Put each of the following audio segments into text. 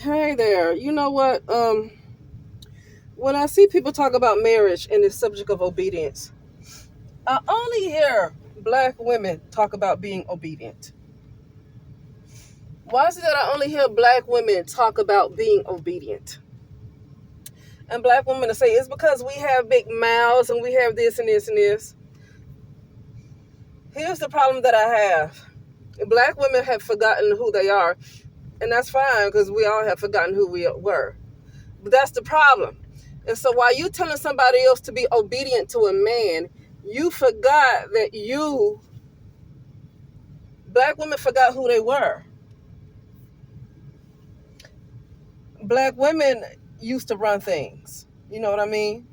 Hey there. You know what? When I see people talk about marriage and the subject of obedience, I only hear black women talk about being obedient. Why is it that I only hear black women talk about being obedient? And black women to say it's because we have big mouths and we have this and this and this. Here's the problem that I have. Black women have forgotten who they are, and that's fine because we all have forgotten who we were. But that's the problem. And so while you telling somebody else to be obedient to a man, you forgot that black women forgot who they were. Black women used to run things. You know what I mean?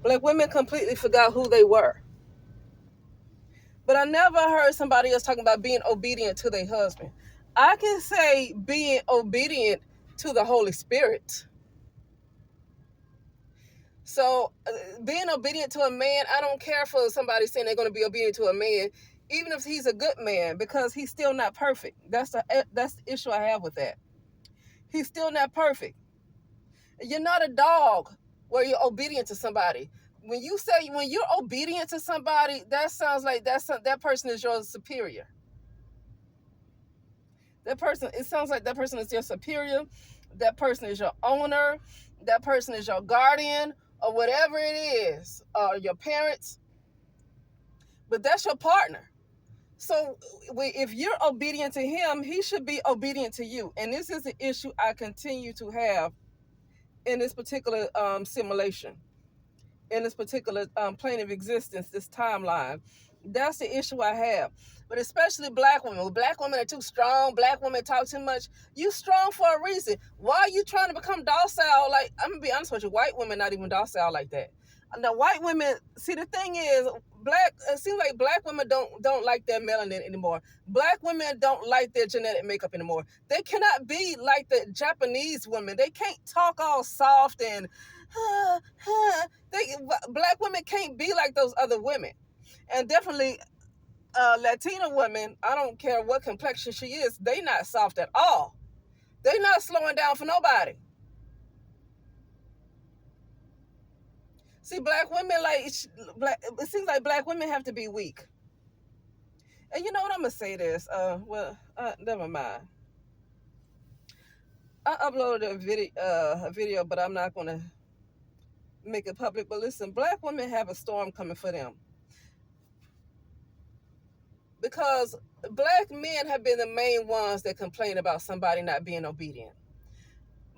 Black women completely forgot who they were. But I never heard somebody else talking about being obedient to their husband. I can say being obedient to the Holy Spirit. So being obedient to a man, I don't care for somebody saying they're going to be obedient to a man, even if he's a good man, because he's still not perfect. That's the issue I have with that. He's still not perfect. You're not a dog where you're obedient to somebody. When you're obedient to somebody, that sounds like that person is your superior. It sounds like that person is your superior. That person is your owner. That person is your guardian or whatever it is, or your parents. But that's your partner. So if you're obedient to him, he should be obedient to you. And this is the issue I continue to have in this particular simulation, in this particular plane of existence, this timeline. That's the issue I have. But especially black women. Well, black women are too strong. Black women talk too much. You strong for a reason. Why are you trying to become docile? Like, I'm going to be honest with you, white women not even docile like that. Now, white women, see, the thing is, it seems like black women don't like their melanin anymore. Black women don't like their genetic makeup anymore. They cannot be like the Japanese women. They can't talk all soft and black women can't be like those other women. And definitely Latina women, I don't care what complexion she is, they not soft at all. They not slowing down for nobody. See, black women, it seems like black women have to be weak. And you know what, I'm gonna say this. Never mind. I uploaded a video, but I'm not gonna make it public. But listen, black women have a storm coming for them because black men have been the main ones that complain about somebody not being obedient.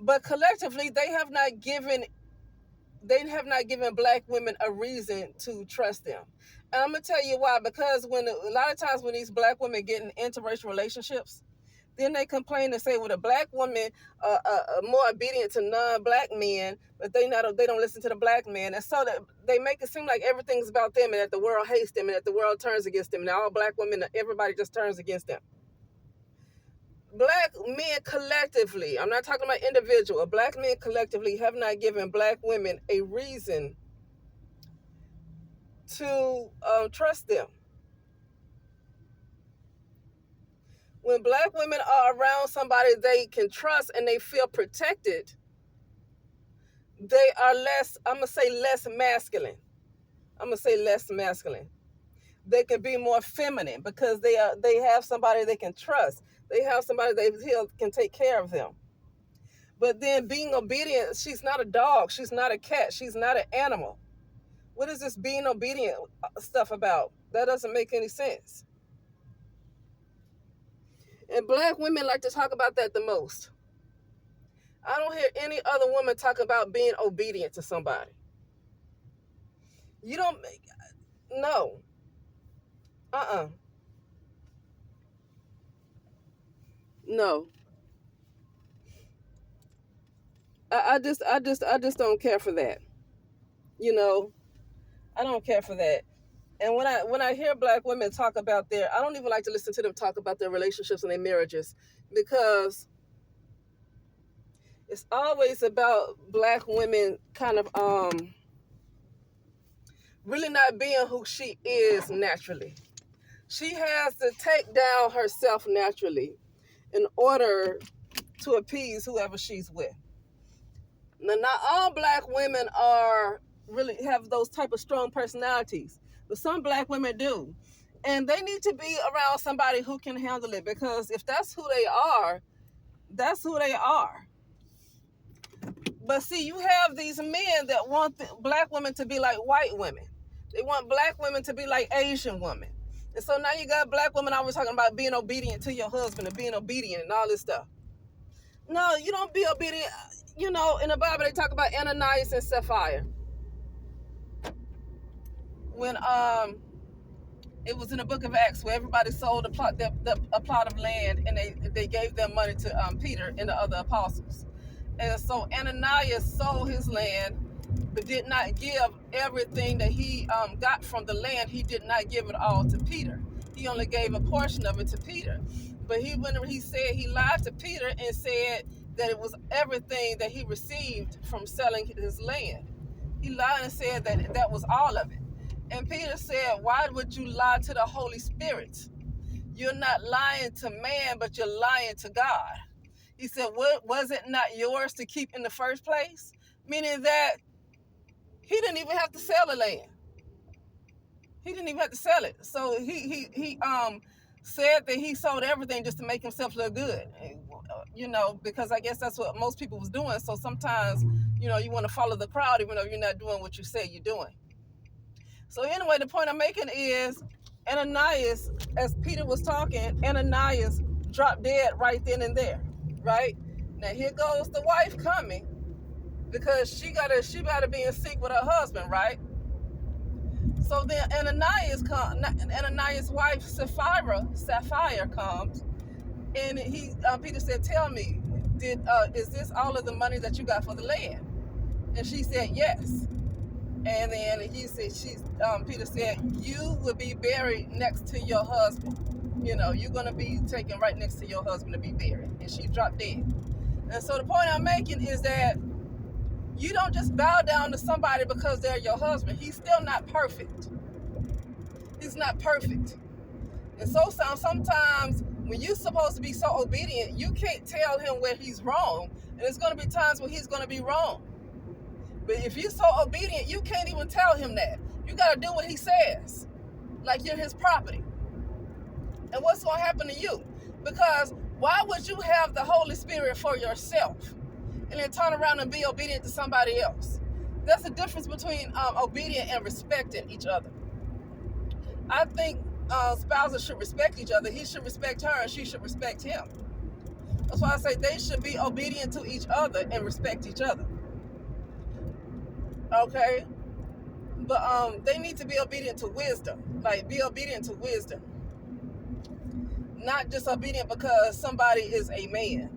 But collectively, they have not given black women a reason to trust them. And I'm gonna tell you why. Because when a lot of times when these black women get in interracial relationships, then they complain and say, "Well, the black women are more obedient to non-black men, but they don't listen to the black men." And so that they make it seem like everything's about them, and that the world hates them, and that the world turns against them. And all black women, everybody just turns against them. Black men collectively, I'm not talking about individual, black men collectively have not given black women a reason to trust them. When black women are around somebody they can trust and they feel protected, they are less masculine. I'm going to say less masculine. They can be more feminine because they have somebody they can trust. They have somebody they feel can take care of them. But then being obedient, she's not a dog. She's not a cat. She's not an animal. What is this being obedient stuff about? That doesn't make any sense. And black women like to talk about that the most. I don't hear any other woman talk about being obedient to somebody. You don't, no. Uh-uh. No. I just don't care for that. You know, I don't care for that. And when I hear black women talk about I don't even like to listen to them talk about their relationships and their marriages, because it's always about black women kind of really not being who she is naturally. She has to take down herself naturally in order to appease whoever she's with. Now, not all black women are really have those type of strong personalities, but some black women do. And they need to be around somebody who can handle it, because if that's who they are, that's who they are. But see, you have these men that want black women to be like white women. They want black women to be like Asian women. And so now you got black women always talking about being obedient to your husband and being obedient and all this stuff. No, you don't be obedient. You know, in the Bible they talk about Ananias and Sapphira. When it was in the book of Acts where everybody sold a plot of land, and they gave their money to Peter and the other apostles. And so Ananias sold his land, but did not give everything that he got from the land. He did not give it all to Peter. He only gave a portion of it to Peter. But he lied to Peter and said that it was everything that he received from selling his land. He lied and said that was all of it. And Peter said, why would you lie to the Holy Spirit? You're not lying to man, but you're lying to God. He said, was it not yours to keep in the first place? Meaning that he didn't even have to sell the land. He didn't even have to sell it. So he said that he sold everything just to make himself look good. You know, because I guess that's what most people was doing. So sometimes, you know, you want to follow the crowd even though you're not doing what you say you're doing. So anyway, the point I'm making is Ananias, as Peter was talking, Ananias dropped dead right then and there, right? Now here goes the wife coming, because she gotta be in sync with her husband, right? So then Ananias' wife Sapphira comes, and Peter said, "Tell me, is this all of the money that you got for the land?" And she said, "Yes." And then Peter said, "You will be buried next to your husband. You know, you're gonna be taken right next to your husband to be buried." And she dropped dead. And so the point I'm making is that you don't just bow down to somebody because they're your husband. He's still not perfect. He's not perfect. And so sometimes when you're supposed to be so obedient, you can't tell him where he's wrong. And there's going to be times when he's going to be wrong. But if you're so obedient, you can't even tell him that. You got to do what he says, like you're his property. And what's going to happen to you? Because why would you have the Holy Spirit for yourself and then turn around and be obedient to somebody else? There's a difference between obedient and respecting each other. I think spouses should respect each other. He should respect her and she should respect him. That's why I say they should be obedient to each other and respect each other. Okay? But they need to be obedient to wisdom. Like, be obedient to wisdom. Not just obedient because somebody is a man.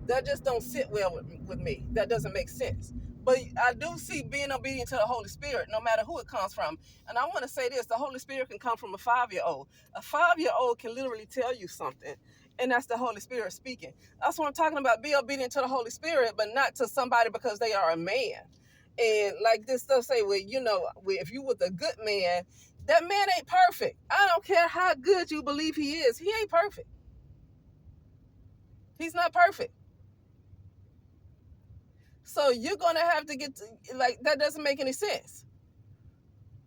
That just don't sit well with me. That doesn't make sense. But I do see being obedient to the Holy Spirit, no matter who it comes from. And I want to say this, the Holy Spirit can come from a 5-year-old. A 5-year-old can literally tell you something, and that's the Holy Spirit speaking. That's what I'm talking about. Be obedient to the Holy Spirit, but not to somebody because they are a man. And like this stuff say, well, you know, if you with a good man, that man ain't perfect. I don't care how good you believe he is. He ain't perfect. He's not perfect. So you're going to have to get to, like, that doesn't make any sense.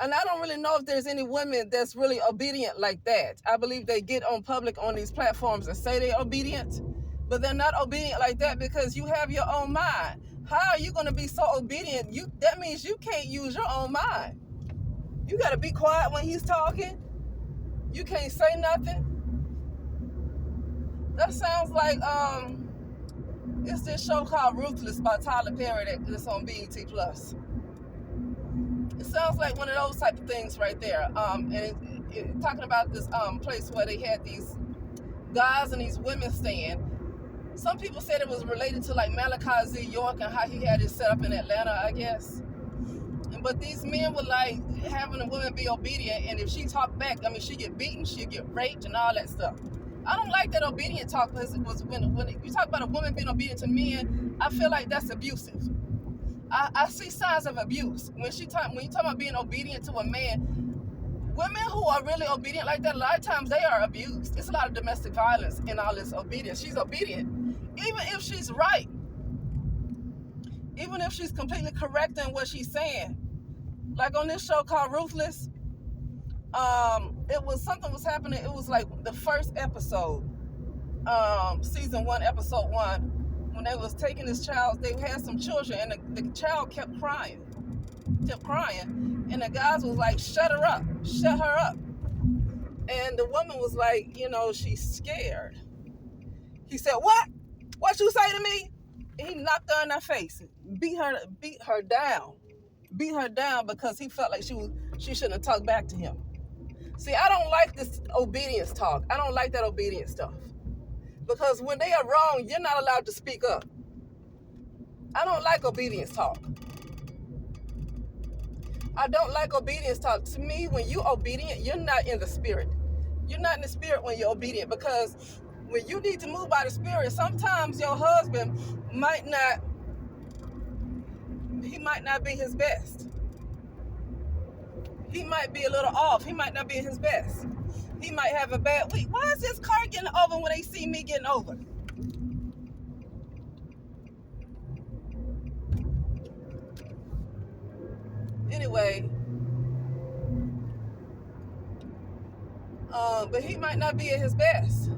And I don't really know if there's any women that's really obedient like that. I believe they get on public on these platforms and say they're obedient, but they're not obedient like that because you have your own mind. How are you going to be so obedient? That means you can't use your own mind. You got to be quiet when he's talking. You can't say nothing. That sounds like, it's this show called Ruthless by Tyler Perry that's on BET+. It sounds like one of those type of things right there. And talking about this place where they had these guys and these women staying. Some people said it was related to like Malachi Z. York and how he had it set up in Atlanta, I guess. But these men were like having a woman be obedient, and if she talked back, I mean, she get beaten, she get raped, and all that stuff. I don't like that obedient talk because when you talk about a woman being obedient to men, I feel like that's abusive. I see signs of abuse when you talk about being obedient to a man. Women who are really obedient like that, a lot of times they are abused. It's a lot of domestic violence in all this obedience. She's obedient. Even if she's right, even if she's completely correct in what she's saying. Like on this show called Ruthless, it was something was happening. It was like the first episode, season 1, episode 1, when they was taking this child. They had some children, and the child kept crying, and the guys was like, shut her up, and the woman was like, she's scared. He said, what you say to me? And he knocked her in her face, beat her down because he felt like she shouldn't have talked back to him. See, I don't like this obedience talk. I don't like that obedience stuff, because when they are wrong, you're not allowed to speak up. I don't like obedience talk. I don't like obedience talk. To me, when you're obedient, you're not in the spirit. You're not in the spirit when you're obedient, because when you need to move by the spirit, sometimes your husband might not be his best. He might be a little off. He might not be his best. He might have a bad week. Why is this car getting over when they see me getting over? Anyway, but he might not be at his best.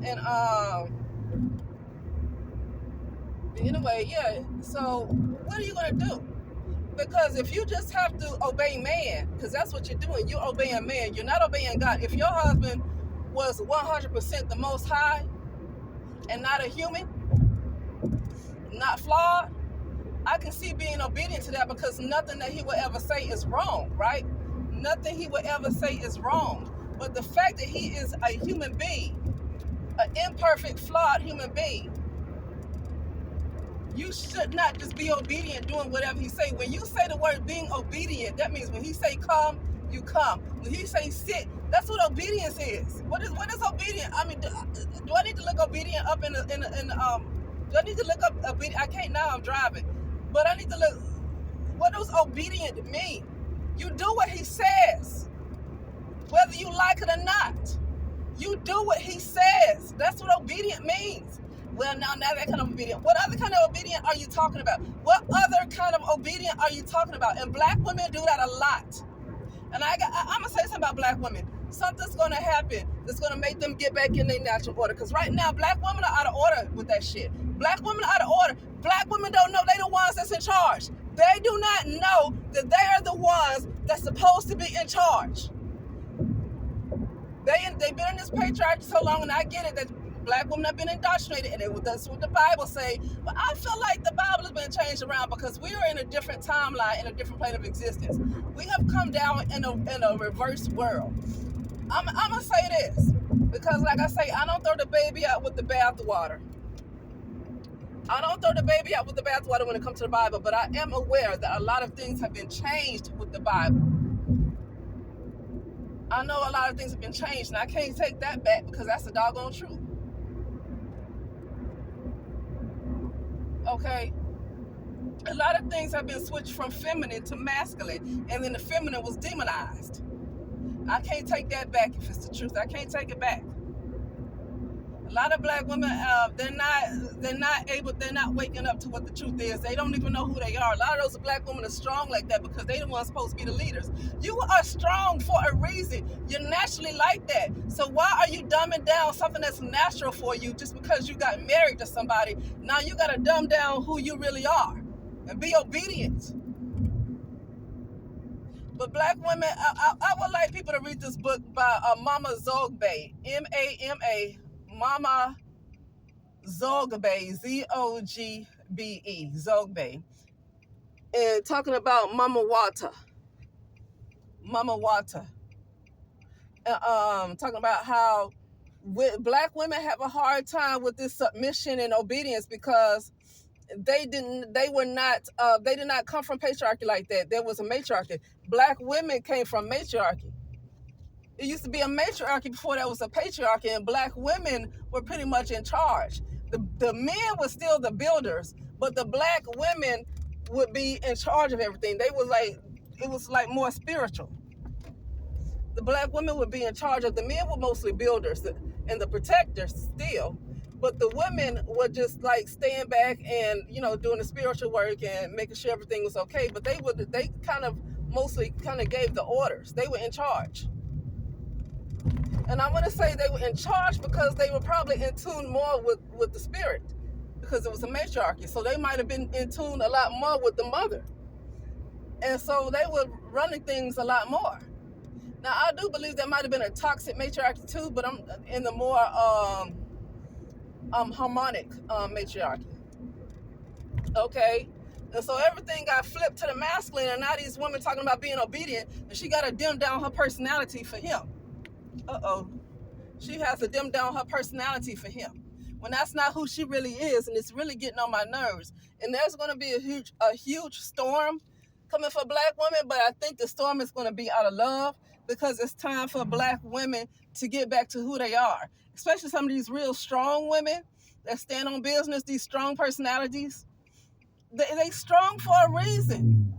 And anyway, yeah. So what are you gonna do? Because if you just have to obey man, because that's what you're doing, you're obeying man. You're not obeying God. If your husband was 100% the Most High and not a human, not flawed, I can see being obedient to that, because nothing that he would ever say is wrong, right? Nothing he would ever say is wrong. But the fact that he is a human being, an imperfect, flawed human being, you should not just be obedient doing whatever he say. When you say the word being obedient, that means when he say come, you come. When he say sit, that's what obedience is. What is obedient? I mean, do I need to look obedient up in do I need to look up obedient? I can't now, I'm driving. But I need to look, what does obedient mean? You do what he says, whether you like it or not. You do what he says. That's what obedient means. Well, now that kind of obedient. What other kind of obedient are you talking about? What other kind of obedient are you talking about? And black women do that a lot. And I'm going to say something about black women. Something's going to happen that's going to make them get back in their natural order. Because right now, black women are out of order with that shit. Black women are out of order. Black women don't know they the ones that's in charge. They do not know that they are the ones that's supposed to be in charge. They've been in this patriarchy so long, and I get it that black women have been indoctrinated, and that's what the Bible say. But I feel like the Bible has been changed around, because we are in a different timeline, in a different plane of existence. We have come down in a reverse world. I'm gonna say this, because like I say, I don't throw the baby out with the bathwater. I don't throw the baby out with the bathwater when it comes to the Bible, but I am aware that a lot of things have been changed with the Bible. I know a lot of things have been changed, and I can't take that back, because that's the doggone truth. Okay? A lot of things have been switched from feminine to masculine, and then the feminine was demonized. I can't take that back if it's the truth. I can't take it back. A lot of black women, they're not waking up to what the truth is. They don't even know who they are. A lot of those black women are strong like that because they the ones supposed to be the leaders. You are strong for a reason. You're naturally like that. So why are you dumbing down something that's natural for you just because you got married to somebody? Now you got to dumb down who you really are and be obedient. But black women, I would like people to read this book by Mama Zogbe, M-A-M-A, Mama Zogbe, Z-O-G-B-E, Zogbe, and talking about Mama Wata, talking about how black women have a hard time with this submission and obedience because they did not come from patriarchy like that. There was a matriarchy. Black women came from matriarchy. It used to be a matriarchy before there was a patriarchy, and black women were pretty much in charge. The men were still the builders, but the black women would be in charge of everything. They were like, it was like more spiritual. The black women would be in charge of, the men were mostly builders and the protectors still, but the women were just like staying back and, you know, doing the spiritual work and making sure everything was okay. But they kind of mostly kind of gave the orders. They were in charge. And I want to say they were in charge because they were probably in tune more with the spirit, because it was a matriarchy. So they might have been in tune a lot more with the mother. And so they were running things a lot more. Now, I do believe there might have been a toxic matriarchy too, but I'm in the more harmonic matriarchy. Okay? And so everything got flipped to the masculine, and now these women talking about being obedient, and she got to dim down her personality for him. Uh-oh. She has to dim down her personality for him, when that's not who she really is, and it's really getting on my nerves. And there's going to be a huge storm coming for black women, but I think the storm is going to be out of love, because it's time for black women to get back to who they are, especially some of these real strong women that stand on business, these strong personalities. They strong for a reason.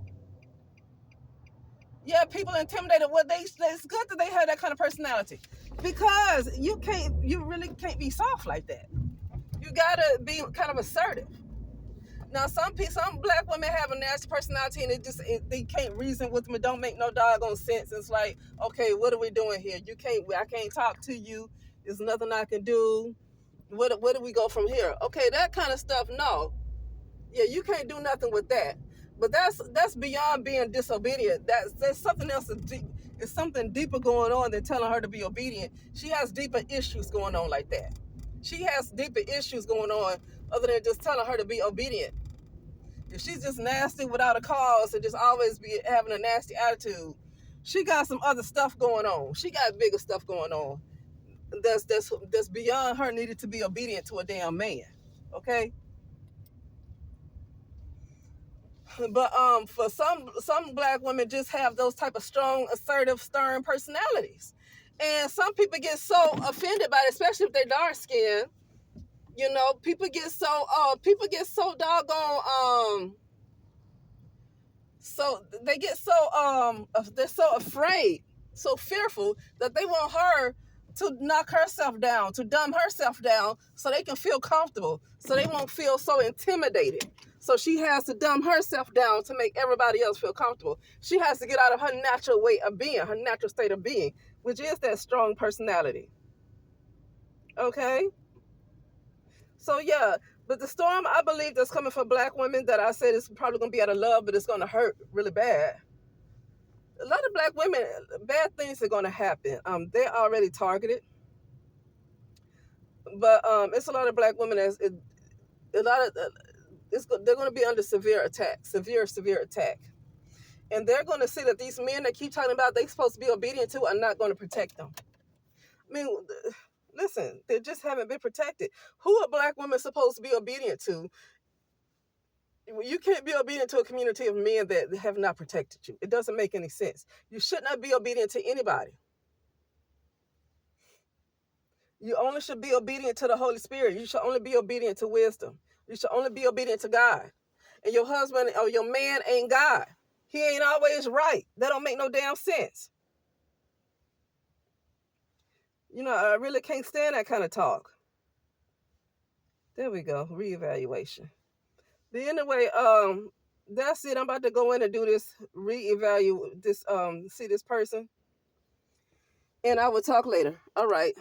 Yeah, people intimidated. Well, it's good that they have that kind of personality, because you really can't be soft like that. You gotta be kind of assertive. Now, some black women have a nasty personality, and they can't reason with them. It don't make no doggone sense. It's like, okay, what are we doing here? I can't talk to you. There's nothing I can do. Where do we go from here? Okay, that kind of stuff. No, yeah, you can't do nothing with that. But that's beyond being disobedient. There's something else. It's something deeper going on than telling her to be obedient. She has deeper issues going on like that. She has deeper issues going on other than just telling her to be obedient. If she's just nasty without a cause and just always be having a nasty attitude, she got some other stuff going on. She got bigger stuff going on. That's beyond her needing to be obedient to a damn man. Okay? But for some black women just have those type of strong, assertive, stern personalities. And some people get so offended by it, especially if they're dark skinned. You know, people get so doggone so they get so they're so afraid, so fearful, that they want her to knock herself down, to dumb herself down, so they can feel comfortable, so they won't feel so intimidated. So she has to dumb herself down to make everybody else feel comfortable. She has to get out of her natural way of being, her natural state of being, which is that strong personality. Okay? So yeah, but the storm, I believe, that's coming for black women, that I said is probably going to be out of love, but it's going to hurt really bad. A lot of black women, bad things are going to happen. They're already targeted. But it's a lot of black women they're going to be under severe attack. And they're going to see that these men that keep talking about they're supposed to be obedient to are not going to protect them. I mean, listen, they just haven't been protected. Who are black women supposed to be obedient to? You can't be obedient to a community of men that have not protected you. It doesn't make any sense. You should not be obedient to anybody. You only should be obedient to the Holy Spirit. You should only be obedient to wisdom. You should only be obedient to God. And your husband or your man ain't God. He ain't always right. That don't make no damn sense. You know, I really can't stand that kind of talk. There we go. Reevaluation. But anyway, that's it. I'm about to go in and do this see this person. And I will talk later. All right.